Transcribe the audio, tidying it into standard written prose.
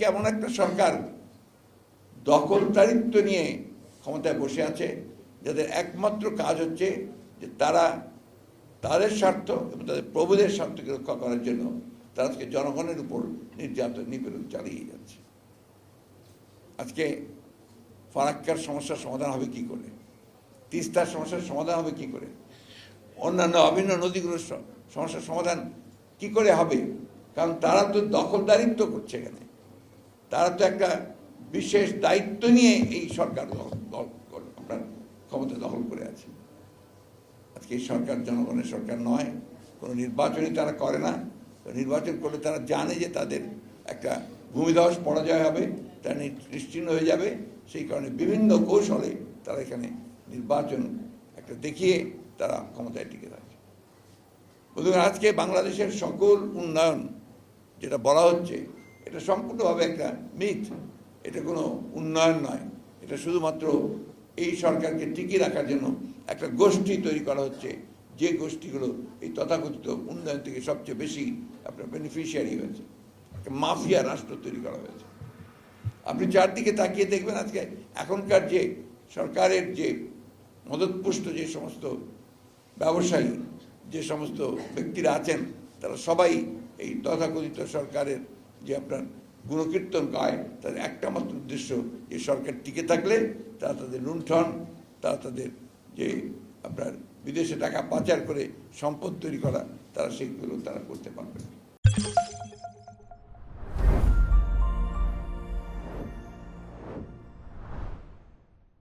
আজকে এমন একটা সরকার দখলদারিত্ব নিয়ে ক্ষমতায় বসে আছে, যাদের একমাত্র কাজ হচ্ছে যে তারা তাদের স্বার্থ এবং তাদের প্রভুদের স্বার্থকে রক্ষা করার জন্য তারা আজকে জনগণের উপর নির্যাতন নিপীড়ন চালিয়ে যাচ্ছে। আজকে ফারাক্কার সমস্যার সমাধান হবে কি করে, তিস্তার সমস্যার সমাধান হবে কি করে, অন্যান্য অভিন্ন নদীগুলোর সমস্যার সমাধান কি করে হবে? কারণ তারা তো দখলদারিত্ব করছে এখানে, তারা তো একটা বিশেষ দায়িত্ব নিয়ে এই সরকার আপনার ক্ষমতা দখল করে আছে। আজকে এই সরকার জনগণের সরকার নয়, কোনো নির্বাচনই তারা করে না। নির্বাচন করলে তারা জানে যে তাদের একটা ভূমিধস পরাজয় হবে, তারা নিশ্চিহ্ন হয়ে যাবে। সেই কারণে বিভিন্ন কৌশলে তারা এখানে নির্বাচন একটা দেখিয়ে তারা ক্ষমতায় টিকে থাকে। বন্ধুরা, আজকে বাংলাদেশের সকল উন্নয়ন যেটা বলা হচ্ছে এটা সম্পূর্ণভাবে একটা মিথ। এটা কোনো উন্নয়ন নয়, এটা শুধুমাত্র এই সরকারকে টিকিয়ে রাখার জন্য একটা গোষ্ঠী তৈরি করা হচ্ছে, যে গোষ্ঠীগুলো এই তথাকথিত উন্নয়ন থেকে সবচেয়ে বেশি আপনার বেনিফিশিয়ারি হয়েছে। একটা মাফিয়া রাষ্ট্র তৈরি করা হয়েছে। আপনি চারদিকে তাকিয়ে দেখবেন আজকে এখনকার যে সরকারের যে মদতপুষ্ট যে সমস্ত ব্যবসায়ী, যে সমস্ত ব্যক্তিরা আছেন, তারা সবাই এই তথাকথিত সরকারের যে আপনার গুণকীর্তন গায়। তাদের একটা মাত্র উদ্দেশ্য, যে সরকার টিকে থাকলে তারা তাদের লুণ্ঠন, তারা তাদের যে আপনার বিদেশে টাকা পাচার করে সম্পদ তৈরি করা, তারা সেইগুলো তারা করতে পারবে না।